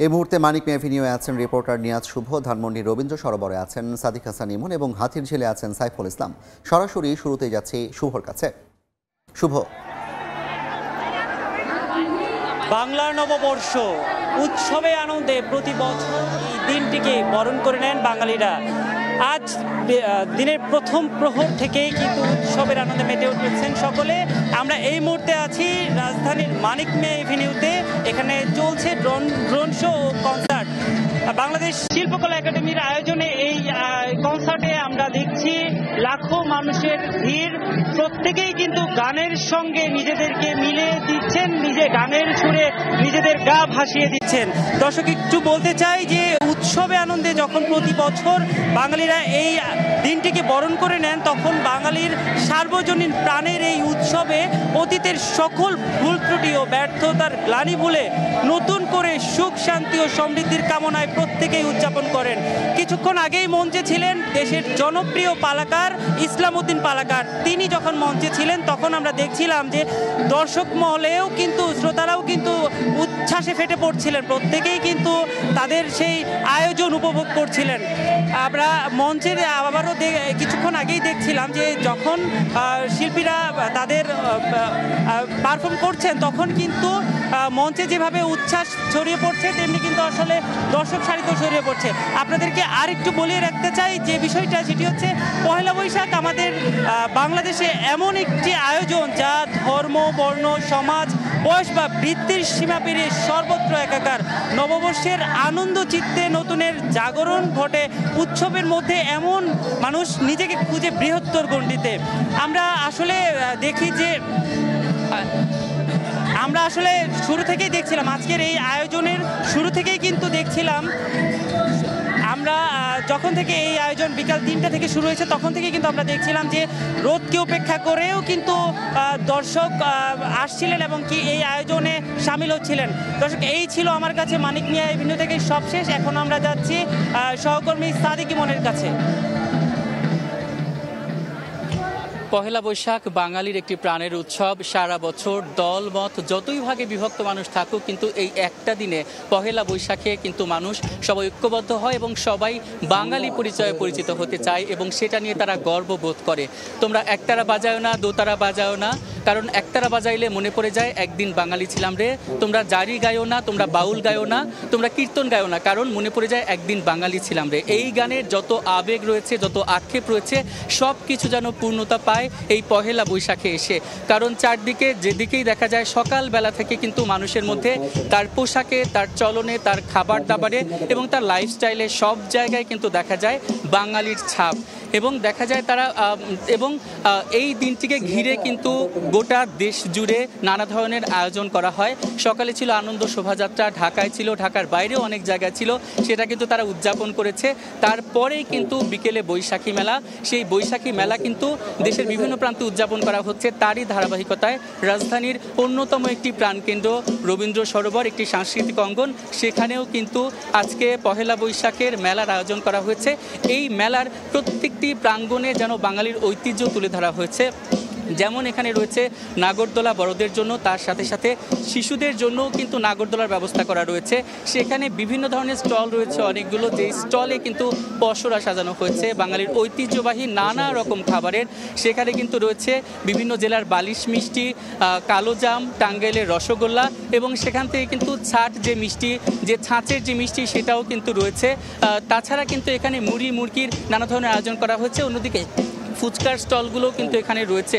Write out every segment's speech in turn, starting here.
এই মুহূর্তে মানিক মিয়া এভিনিউয়ে আছেন রিপোর্টার নিয়াজ শুভ, ধানমন্ডি রবীন্দ্র সরোবরে আছেন সাদিক হাসান ইমন এবং হাতিরঝিলে আছেন সাইফুল ইসলাম। সরাসরি শুরুতেই যাচ্ছি শুভর কাছে। শুভ, বাংলার নববর্ষ উৎসবে আনন্দে প্রতি বছর এই দিনটিকে বরণ করে নেন বাঙালিরা। আজ দিনের প্রথম প্রহর থেকেই কিন্তু উৎসবের আনন্দে মেতে উঠেছেন সকলে। আমরা এই মুহূর্তে আছি রাজধানীর মানিক মিয়া এভিনিউতে। এখানে চলছে ড্রোন শো ও কনসার্ট। বাংলাদেশ শিল্পকলা একাডেমির আয়োজনে এই কনসার্টে আমরা দেখছি লাখো মানুষের ভিড়। প্রত্যেকেই কিন্তু গানের সঙ্গে নিজেদেরকে মিলিয়ে দিচ্ছেন, নিজে গানের সুরে নিজেদের গা ভাসিয়ে দিচ্ছেন। দর্শক, একটু বলতে চাই যে উৎসবে আনন্দে যখন প্রতি বছর বাঙালিরা এই দিনটিকে বরণ করে নেন, তখন বাঙালির সার্বজনীন প্রাণের এই উৎসবে অতীতের সকল ভুল ত্রুটি ও ব্যর্থতার গ্লানি ভুলে নতুন করে সুখ, শান্তি ও সমৃদ্ধির কামনায় প্রত্যেকেই উদযাপন করেন। কিছুক্ষণ আগেই মঞ্চে ছিলেন দেশের জনপ্রিয় পালাকার ইসলাম উদ্দিন পালাকার। তিনি যখন মঞ্চে ছিলেন তখন আমরা দেখছিলাম যে দর্শক মহলেও কিন্তু শ্রোতারাও কিন্তু উচ্ছ্বাসে ফেটে পড়ছিলেন, প্রত্যেকেই কিন্তু তাদের সেই আয়োজন উপভোগ করছিলেন। আমরা মঞ্চের আবারও কিছুক্ষণ আগেই দেখছিলাম যে যখন শিল্পীরা তাদের পারফর্ম করছেন তখন কিন্তু মঞ্চে যেভাবে উচ্ছ্বাস ছড়িয়ে পড়ছে তেমনি কিন্তু আসলে দর্শক সারিতেও ছড়িয়ে পড়ছে। আপনাদেরকে আর একটু বলিয়ে রাখতে চাই যে বিষয়টা, সেটি হচ্ছে পহেলা বৈশাখ আমাদের বাংলাদেশে এমন একটি আয়োজন যা ধর্ম, বর্ণ, সমাজ, বয়স বা বৃত্তির সীমা পেরিয়ে সর্বত্র একাকার। নববর্ষের আনন্দ চিত্তে নতুনের জাগরণ ঘটে উৎসবের মধ্যে, এমন মানুষ নিজেকে খুঁজে বৃহত্তর গণ্ডিতে। আমরা আসলে দেখি যে আমরা আসলে শুরু থেকেই দেখছিলাম, আজকের এই আয়োজনের শুরু থেকেই কিন্তু দেখছিলাম আমরা যখন থেকে এই আয়োজন বিকাল 3টা থেকে শুরু হয়েছে তখন থেকে কিন্তু আমরা দেখছিলাম যে রোদকে উপেক্ষা করেও কিন্তু দর্শক আসছিলেন এবং কি এই আয়োজনে সামিল হচ্ছিলেন। দর্শক, এই ছিল আমার কাছে মানিক মিয়া এভিনিউ থেকে সবশেষ। এখন আমরা যাচ্ছি সহকর্মী সাদিক ইমনের কাছে। পহেলা বৈশাখ বাঙালির একটি প্রাণের উৎসব। সারা বছর দল মত যতই ভাগে বিভক্ত মানুষ থাকুক, কিন্তু এই একটা দিনে পহেলা বৈশাখে কিন্তু মানুষ সবাই ঐক্যবদ্ধ হয় এবং সবাই বাঙালি পরিচয়ে পরিচিত হতে চায় এবং সেটা নিয়ে তারা গর্ববোধ করে। তোমরা একতারা বাজাও না, দোতারা বাজাও না, কারণ একতারা বাজাইলে মনে পড়ে যায় একদিন বাঙালি ছিলাম রে। তোমরা জারি গায়ও না, তোমরা বাউল গায়ও না, তোমরা কীর্তন গায়ও না, কারণ মনে পড়ে যায় একদিন বাঙালি ছিলাম রে। এই গানের যত আবেগ রয়েছে, যত আক্ষেপ রয়েছে, সব কিছু যেন পূর্ণতা পায় এই পহেলা বৈশাখে এসে। কারণ চারদিকে যেদিকেই দেখা যায় সকালবেলা থেকে কিন্তু মানুষের মধ্যে তার পোশাকে, তার চলনে, তার খাবার দাবারে এবং তার লাইফস্টাইলে সব জায়গায় কিন্তু দেখা যায় বাঙালির ছাপ। এবং দেখা যায় তারা এই দিনটিকে ঘিরে কিন্তু গোটা দেশ জুড়ে নানা ধরনের আয়োজন করা হয়। সকালে ছিল আনন্দ শোভাযাত্রা, ঢাকায় ছিল, ঢাকার বাইরেও অনেক জায়গায় ছিল, সেটা কিন্তু তারা উদযাপন করেছে। তারপরেই কিন্তু বিকেলে বৈশাখী মেলা, সেই বৈশাখী মেলা কিন্তু দেশের বিভিন্ন প্রান্তে উদযাপন করা হচ্ছে। তারই ধারাবাহিকতায় রাজধানীর অন্যতম একটি প্রাণকেন্দ্র রবীন্দ্র সরোবর, একটি সাংস্কৃতিক অঙ্গন, সেখানেও কিন্তু আজকে পহেলা বৈশাখের মেলার আয়োজন করা হয়েছে। এই মেলার প্রত্যেকটি প্রাঙ্গণে যেন বাঙালির ঐতিহ্য তুলে ধরা হয়েছে। যেমন এখানে রয়েছে নাগরদোলা বড়দের জন্য, তার সাথে সাথে শিশুদের জন্যও কিন্তু নাগরদোলার ব্যবস্থা করা রয়েছে। সেখানে বিভিন্ন ধরনের স্টল রয়েছে অনেকগুলো, যেই স্টলে কিন্তু পসরা সাজানো হয়েছে বাঙালির ঐতিহ্যবাহী নানা রকম খাবারের। সেখানে কিন্তু রয়েছে বিভিন্ন জেলার বালিশ মিষ্টি, কালোজাম, টাঙ্গাইলের রসগোল্লা এবং সেখান থেকে কিন্তু ছাঁচের যে মিষ্টি সেটাও কিন্তু রয়েছে। তাছাড়া কিন্তু এখানে মুড়ি মুরগির নানা ধরনের আয়োজন করা হয়েছে। অন্যদিকে ফুচকার স্টলগুলোও কিন্তু এখানে রয়েছে।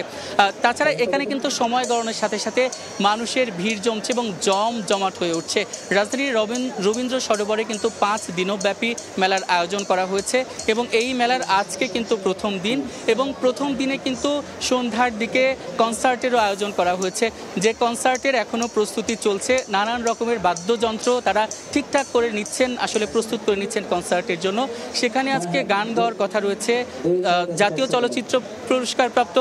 তাছাড়া এখানে কিন্তু সময় গড়নের সাথে সাথে মানুষের ভিড় জমছে এবং জমাট হয়ে উঠছে। রাজধানীর রবীন্দ্র সরোবরে কিন্তু 5 দিনব্যাপী মেলার আয়োজন করা হয়েছে এবং এই মেলার আজকে কিন্তু প্রথম দিন এবং প্রথম দিনে কিন্তু সন্ধ্যার দিকে কনসার্টেরও আয়োজন করা হয়েছে। যে কনসার্টের এখনও প্রস্তুতি চলছে, নানান রকমের বাদ্যযন্ত্র তারা ঠিকঠাক করে নিচ্ছেন, আসলে প্রস্তুত করে নিচ্ছেন কনসার্টের জন্য। সেখানে আজকে গান গাওয়ার কথা রয়েছে জাতীয় চলচ্চিত্র পুরস্কারপ্রাপ্ত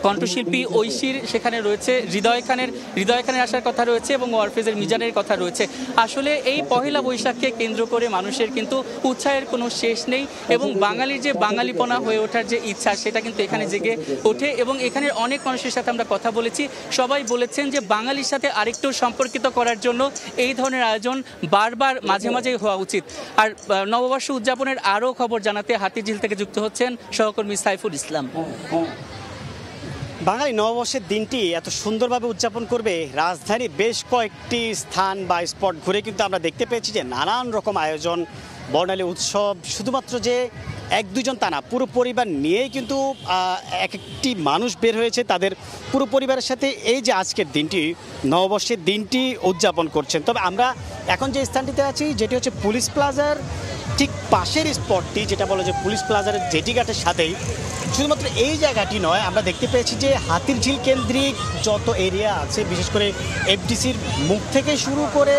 কণ্ঠশিল্পী ঐশীর সেখানে রয়েছে, হৃদয় খানের আসার কথা রয়েছে এবং ওয়ারফেজের মিজানের কথা রয়েছে। আসলে এই পহেলা বৈশাখকে কেন্দ্র করে মানুষের কিন্তু উৎসাহের কোনো শেষ নেই এবং বাঙালির যে বাঙালিপনা হয়ে ওঠার যে ইচ্ছা সেটা কিন্তু এখানে জেগে ওঠে। এবং এখানের অনেক মানুষের সাথে আমরা কথা বলেছি, সবাই বলেছেন যে বাঙালির সাথে আরেকটু সম্পর্কিত করার জন্য এই ধরনের আয়োজন বারবার মাঝে মাঝে হওয়া উচিত। আর নববর্ষ উদযাপনের আরও খবর জানাতে হাতিরঝিল থেকে যুক্ত হচ্ছেন সহকর্মী সাইফুল ইসলাম। বাঙালি নববর্ষের দিনটি এত সুন্দরভাবে উদযাপন করবে, রাজধানীর বেশ কয়েকটি স্থান বা স্পট ঘুরে কিন্তু আমরা দেখতে পেয়েছি যে নানান রকম আয়োজন, বর্ণালী উৎসব। শুধুমাত্র যে এক দুজন তা না, পুরো পরিবার নিয়েই কিন্তু এক একটি মানুষ বের হয়েছে তাদের পুরো পরিবারের সাথে এই যে আজকের দিনটি, নববর্ষের দিনটি উদযাপন করছেন। তবে আমরা এখন যে স্থানটিতে আছি, যেটি হচ্ছে পুলিশ প্লাজার ঠিক পাশের স্পটটি, যেটা বলা যে পুলিশ প্লাজার জেটিঘাটের সাথেই। শুধুমাত্র এই জায়গাটি নয়, আমরা দেখতে পেয়েছি যে হাতিরঝিল কেন্দ্রিক যত এরিয়া আছে, বিশেষ করে এফডিসির মুখ থেকে শুরু করে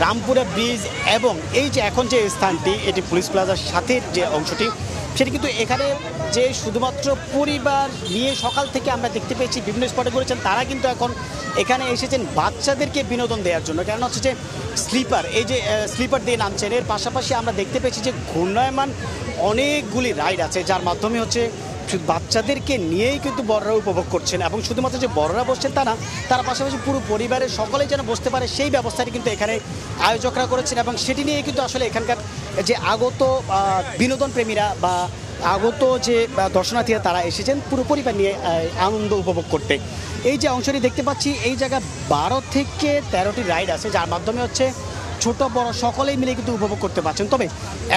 রামপুরা ব্রিজ এবং এই যে এখন যে স্থানটি, এটি পুলিশ প্লাজার সাথে যে অংশটি, সেটি কিন্তু এখানে যে শুধুমাত্র পরিবার নিয়ে সকাল থেকে আমরা দেখতে পেয়েছি বিভিন্ন স্পটে ঘুরেছেন, তারা কিন্তু এখন এখানে এসেছেন বাচ্চাদেরকে বিনোদন দেওয়ার জন্য। কারণ হচ্ছে যে স্লিপার, এই যে স্লিপার দিয়ে নামছেন, এর পাশাপাশি আমরা দেখতে পেয়েছি যে ঘূর্ণায়মান অনেকগুলি রাইড আছে, যার মাধ্যমে হচ্ছে শুধু বাচ্চাদেরকে নিয়েই কিন্তু বড়রা উপভোগ করছেন। এবং শুধুমাত্র যে বড়রা বসছেন তা না, তার পাশাপাশি পুরো পরিবারের সকলেই যেন বসতে পারে সেই ব্যবস্থাটি কিন্তু এখানে আয়োজকরা করেছেন। এবং সেটি নিয়ে কিন্তু আসলে এখানকার যে আগত বিনোদন প্রেমীরা বা আগত যে দর্শনার্থীরা তারা এসেছেন পুরো পরিবার নিয়ে আনন্দ উপভোগ করতে। এই যে অংশটি দেখতে পাচ্ছি, এই জায়গা 12 থেকে 13টি রাইড আছে, যার মাধ্যমে হচ্ছে ছোট বড় সকলেই মিলে কিন্তু উপভোগ করতে পারছেন। তবে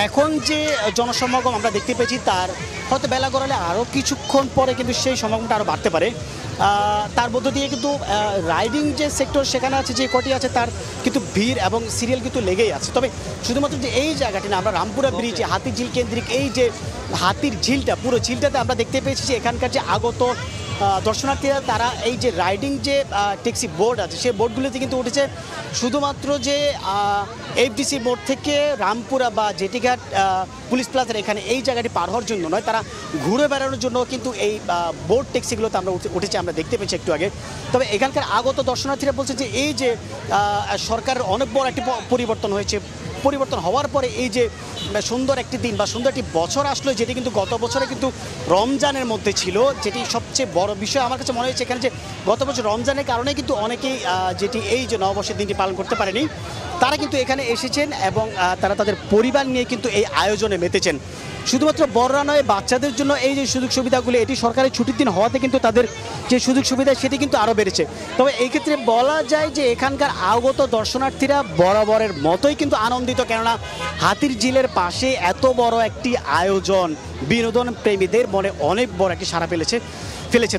এখন যে জনসমাগম আমরা দেখতে পেয়েছি, তার হয়তো বেলা গড়ালে আরও কিছুক্ষণ পরে কিন্তু সেই সমাগমটা আরও বাড়তে পারে। তার মধ্য দিয়ে কিন্তু রাইডিং যে সেক্টর সেখানে আছে, যে কটি আছে, তার কিন্তু ভিড় এবং সিরিয়াল কিন্তু লেগেই আছে। তবে শুধুমাত্র যে এই জায়গাটি না, আমরা রামপুরা ব্রিজে হাতিরঝিল কেন্দ্রিক এই যে হাতির ঝিলটা, পুরো ঝিলটাতে আমরা দেখতে পেয়েছি যে এখানকার যে আগত দর্শনার্থীরা তারা এই যে রাইডিং যে ট্যাক্সি বোর্ড আছে, সেই বোর্ডগুলোতে কিন্তু উঠেছে শুধুমাত্র যে এফডিসি মোড় থেকে রামপুরা বা জেটিঘাট পুলিশ প্লাজার এখানে এই জায়গাটি পার হওয়ার জন্য নয়, তারা ঘুরে বেড়ানোর জন্য কিন্তু এই বোর্ড ট্যাক্সিগুলোতে আমরা উঠেছি, আমরা দেখতে পেয়েছি একটু আগে। তবে এখানকার আগত দর্শনার্থীরা বলছে যে এই যে সরকারের অনেক বড় একটি পরিবর্তন হয়েছে, পরিবর্তন হওয়ার পরে এই যে সুন্দর একটি দিন বা সুন্দর একটি বছর আসলো, যেটি কিন্তু গত বছরে কিন্তু রমজানের মধ্যে ছিল, যেটি সবচেয়ে বড় বিষয় আমার কাছে মনে হয়েছে এখানে, যে গত বছর রমজানের কারণে কিন্তু অনেকেই যেটি এই যে নববর্ষের দিনটি পালন করতে পারেনি, তারা কিন্তু এখানে এসেছেন এবং তারা তাদের পরিবার নিয়ে কিন্তু এই আয়োজনে মেতেছেন। শুধুমাত্র বড়রা নয়, বাচ্চাদের জন্য এই যে সুযোগ সুবিধাগুলি, এটি সরকারের ছুটির দিন হওয়াতে কিন্তু তাদের যে সুযোগ সুবিধা সেটি কিন্তু আরও বেড়েছে। তবে এই ক্ষেত্রে বলা যায় যে এখানকার আগত দর্শনার্থীরা বরাবরের মতোই কিন্তু আনন্দিত, কেননা হাতিরঝিলের পাশে এত বড় একটি আয়োজন বিনোদন প্রেমীদের মনে অনেক বড় একটি সাড়া ফেলেছে।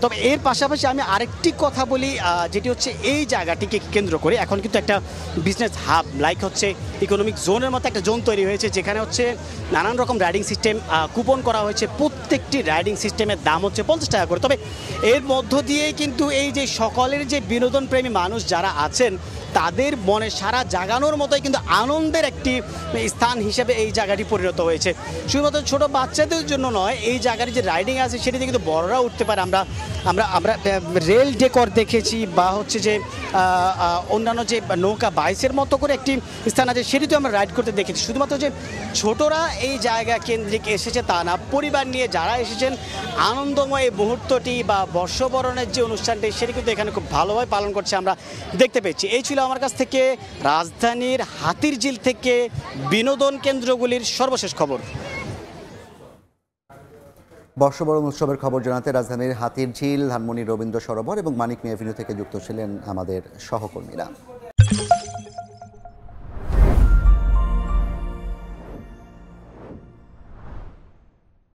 তবে এর পাশাপাশি আমি আরেকটি কথা বলি, যেটি হচ্ছে এই জায়গাটিকে কেন্দ্র করে এখন কিন্তু একটা বিজনেস হাব লাইক হচ্ছে ইকোনমিক জোনের মতো একটা জোন তৈরি হয়েছে, যেখানে হচ্ছে নানান রকম রাইডিং সিস্টেম কুপন করা হয়েছে। প্রত্যেকটি রাইডিং সিস্টেমের দাম হচ্ছে 50 টাকা করে। তবে এর মধ্য দিয়েই কিন্তু এই যে সকলের যে বিনোদন প্রেমী মানুষ যারা আছেন, তাদের মনে সারা জাগানোর মতোই কিন্তু আনন্দের একটি স্থান হিসেবে এই জায়গাটি পরিণত হয়েছে। শুধুমাত্র ছোট বাচ্চাদের জন্য নয়, এই জায়গাটি যে রাইডিং আছে সেটিতে কিন্তু বড়রা উঠতে পারে। আমরা আমরা আমরা রেল ডেকর দেখেছি বা হচ্ছে যে অন্যান্য যে নৌকা বাইসের মতো করে একটি স্থান আছে, সেটিতেও আমরা রাইড করতে দেখেছি। শুধুমাত্র যে ছোটরা এই জায়গা কেন্দ্রিক এসেছে তা না, পরিবার নিয়ে যারা এসেছেন আনন্দময় মুহূর্তটি বা বর্ষবরণের যে অনুষ্ঠানটি, সেটি কিন্তু এখানে খুব ভালোভাবে পালন করছে আমরা দেখতে পেয়েছি। এই ছিল আমার কাছ থেকে রাজধানীর হাতিরঝিল থেকে বিনোদন কেন্দ্রগুলির সর্বশেষ খবর। বর্ষবরণ উৎসবের খবর জানাতে রাজধানীর হাতিরঝিল, ধানমন্ডি রবীন্দ্র সরোবর এবং মানিক মিয়া এভিনিউ থেকে যুক্ত ছিলেন আমাদের সহকর্মীরা।